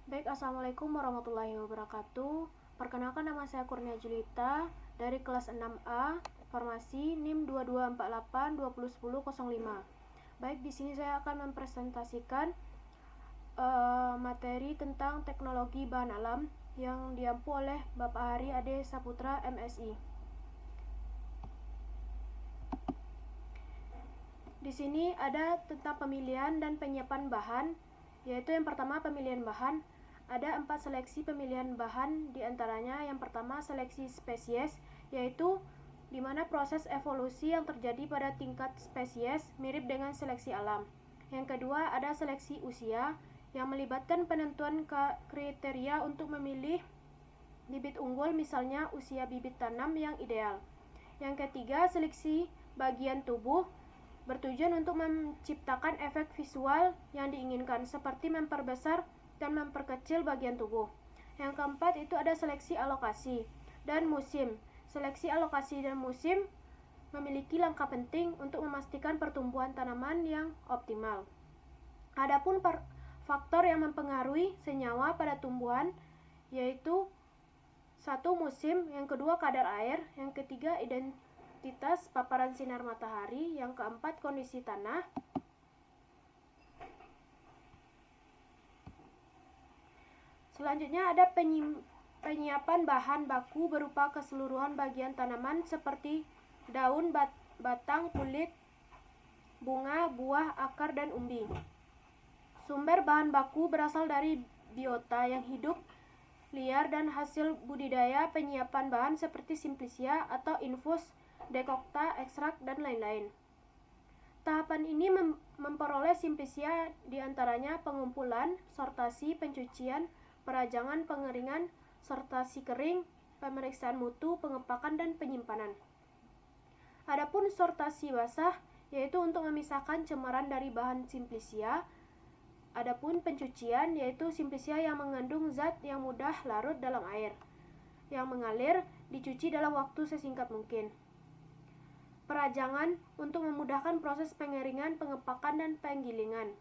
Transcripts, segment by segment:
Baik, Assalamualaikum warahmatullahi wabarakatuh. Perkenalkan, nama saya Kurnia Julita dari kelas 6A, Farmasi NIM 2248201005. Baik, di sini saya akan mempresentasikan materi tentang teknologi bahan alam yang diampu oleh Bapak Hari Ade Saputra, MSI. Di sini ada tentang pemilihan dan penyiapan bahan, yaitu yang pertama pemilihan bahan. Ada 4 seleksi pemilihan bahan, diantaranya yang pertama seleksi spesies, yaitu di mana proses evolusi yang terjadi pada tingkat spesies mirip dengan seleksi alam. Yang kedua ada seleksi usia, yang melibatkan penentuan kriteria untuk memilih bibit unggul, misalnya usia bibit tanam yang ideal. Yang ketiga seleksi bagian tubuh, bertujuan untuk menciptakan efek visual yang diinginkan, seperti memperbesar dan memperkecil bagian tubuh. Yang keempat itu ada seleksi alokasi dan musim. Seleksi alokasi dan musim memiliki langkah penting untuk memastikan pertumbuhan tanaman yang optimal. Adapun faktor yang mempengaruhi senyawa pada tumbuhan, yaitu satu, musim, yang kedua kadar air, yang ketiga intensitas paparan sinar matahari, yang keempat kondisi tanah. Selanjutnya ada penyiapan bahan baku berupa keseluruhan bagian tanaman seperti daun, batang, kulit, bunga, buah, akar, dan umbi. Sumber bahan baku berasal dari biota yang hidup liar dan hasil budidaya penyiapan bahan seperti simplicia atau infus, dekokta, ekstrak, dan lain-lain. Tahapan ini memperoleh simplicia diantaranya pengumpulan, sortasi, pencucian, perajangan, pengeringan, sortasi kering, pemeriksaan mutu, pengepakan, dan penyimpanan. Adapun sortasi basah, yaitu untuk memisahkan cemaran dari bahan simplicia. Adapun pencucian, yaitu simplicia yang mengandung zat yang mudah larut dalam air, yang mengalir, dicuci dalam waktu sesingkat mungkin. Perajangan, untuk memudahkan proses pengeringan, pengepakan, dan penggilingan.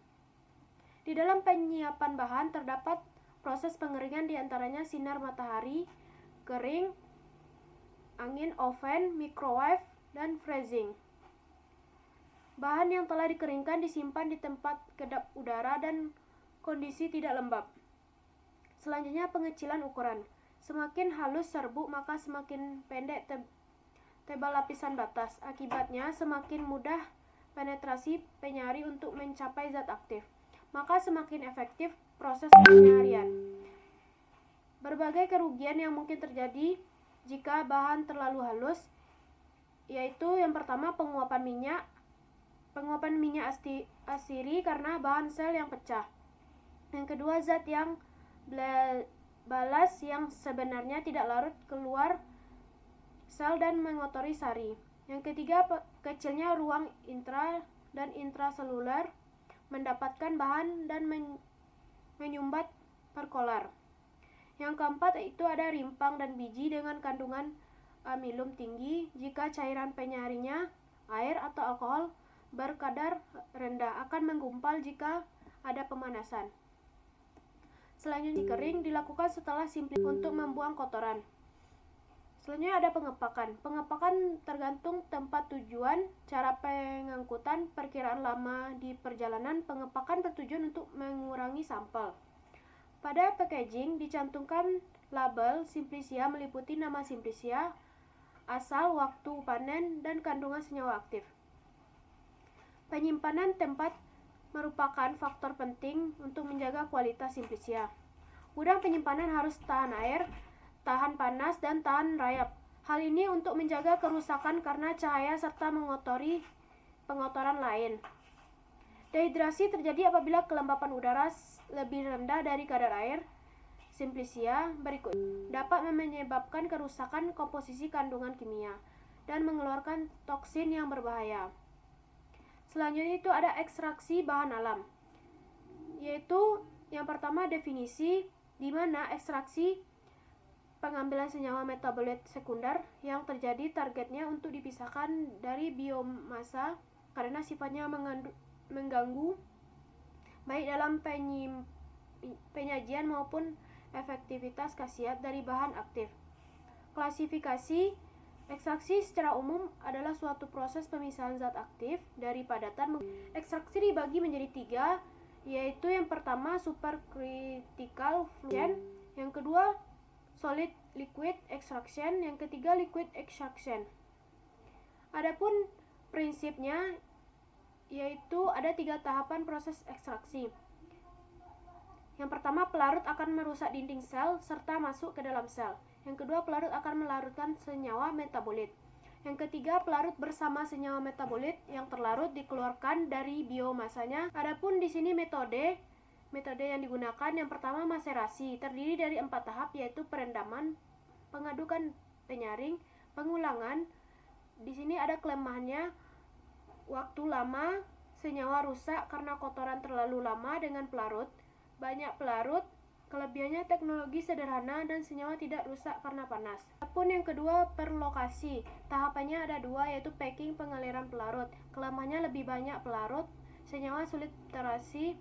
Di dalam penyiapan bahan terdapat proses pengeringan diantaranya sinar matahari, kering, angin, oven, microwave, dan freezing. Bahan yang telah dikeringkan disimpan di tempat kedap udara dan kondisi tidak lembab. Selanjutnya pengecilan ukuran. Semakin halus serbuk maka semakin pendek tebal lapisan batas. Akibatnya semakin mudah penetrasi penyari untuk mencapai zat aktif, maka semakin efektif proses penyarian. Berbagai kerugian yang mungkin terjadi jika bahan terlalu halus, yaitu yang pertama penguapan minyak asiri karena bahan sel yang pecah. Yang kedua zat yang balas yang sebenarnya tidak larut keluar sel dan mengotori sari. Yang ketiga kecilnya ruang intra dan intraseluler mendapatkan bahan dan menyumbat perkolar. Yang keempat itu ada rimpang dan biji dengan kandungan amilum tinggi jika cairan penyarinya, air atau alkohol, berkadar rendah akan menggumpal jika ada pemanasan. Selanjutnya kering dilakukan setelah untuk membuang kotoran. Selanjutnya ada pengepakan. Pengepakan tergantung tempat tujuan, cara pengangkutan, perkiraan lama di perjalanan. Pengepakan bertujuan untuk mengurangi sampel. Pada packaging dicantumkan label simplicia meliputi nama simplicia, asal, waktu panen, dan kandungan senyawa aktif. Penyimpanan tempat merupakan faktor penting untuk menjaga kualitas simplicia. Gudang penyimpanan harus tahan air, tahan panas, dan tahan rayap. Hal ini untuk menjaga kerusakan karena cahaya serta mengotori pengotoran lain. Dehidrasi terjadi apabila kelembapan udara lebih rendah dari kadar air. Simplicia berikut dapat menyebabkan kerusakan komposisi kandungan kimia dan mengeluarkan toksin yang berbahaya. Selanjutnya itu ada ekstraksi bahan alam, yaitu yang pertama definisi, di mana ekstraksi pengambilan senyawa metabolit sekunder yang terjadi targetnya untuk dipisahkan dari biomasa karena sifatnya mengganggu baik dalam penyajian maupun efektivitas khasiat dari bahan aktif. Klasifikasi ekstraksi secara umum adalah suatu proses pemisahan zat aktif dari padatan. Ekstraksi dibagi menjadi 3, yaitu yang pertama supercritical fluorescence, yang kedua solid liquid extraction, yang ketiga liquid extraction. Adapun prinsipnya yaitu ada 3 tahapan proses ekstraksi. Yang pertama, pelarut akan merusak dinding sel serta masuk ke dalam sel. Yang kedua, pelarut akan melarutkan senyawa metabolit. Yang ketiga, pelarut bersama senyawa metabolit yang terlarut dikeluarkan dari biomasanya. Adapun di sini metode yang digunakan, yang pertama maserasi, terdiri dari 4 tahap, yaitu perendaman, pengadukan penyaring, pengulangan. Di sini ada kelemahannya, waktu lama, senyawa rusak karena kotoran terlalu lama dengan pelarut, banyak pelarut, kelebihannya teknologi sederhana dan senyawa tidak rusak karena panas. Adapun yang kedua, perlokasi, tahapannya ada 2, yaitu packing, pengaliran pelarut. Kelemahannya lebih banyak pelarut, senyawa sulit terasi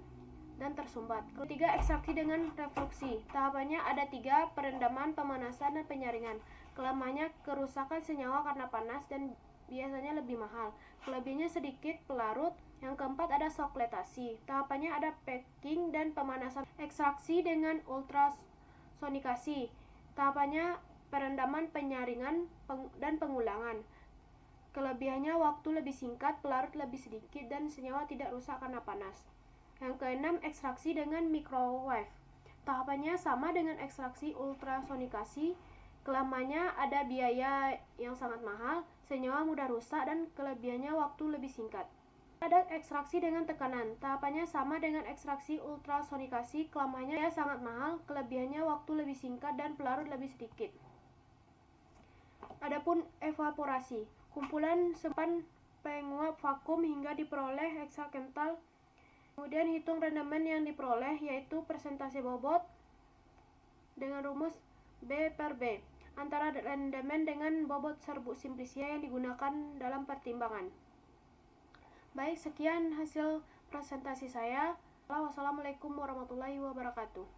dan tersumbat. Ketiga, ekstraksi dengan refluksi, tahapannya ada 3, perendaman, pemanasan, dan penyaringan. Kelemahannya kerusakan senyawa karena panas dan biasanya lebih mahal. Kelebihannya sedikit pelarut. Yang keempat ada sokletasi, tahapannya ada packing dan pemanasan. Ekstraksi dengan ultrasonikasi, tahapannya perendaman, penyaringan, dan pengulangan. Kelebihannya waktu lebih singkat, pelarut lebih sedikit, dan senyawa tidak rusak karena panas. Yang keenam, ekstraksi dengan microwave, tahapannya sama dengan ekstraksi ultrasonikasi. Kelemahannya ada biaya yang sangat mahal, senyawa mudah rusak, dan kelebihannya waktu lebih singkat. Ada ekstraksi dengan tekanan, tahapannya sama dengan ekstraksi ultrasonikasi. Kelemahannya sangat mahal, kelebihannya waktu lebih singkat, dan pelarut lebih sedikit. Adapun evaporasi, kumpulan sepan penguap vakum hingga diperoleh ekstrak kental. Kemudian hitung rendemen yang diperoleh, yaitu persentase bobot dengan rumus B/B antara rendemen dengan bobot serbuk simplisia yang digunakan dalam pertimbangan. Baik, sekian hasil presentasi saya. Wassalamualaikum warahmatullahi wabarakatuh.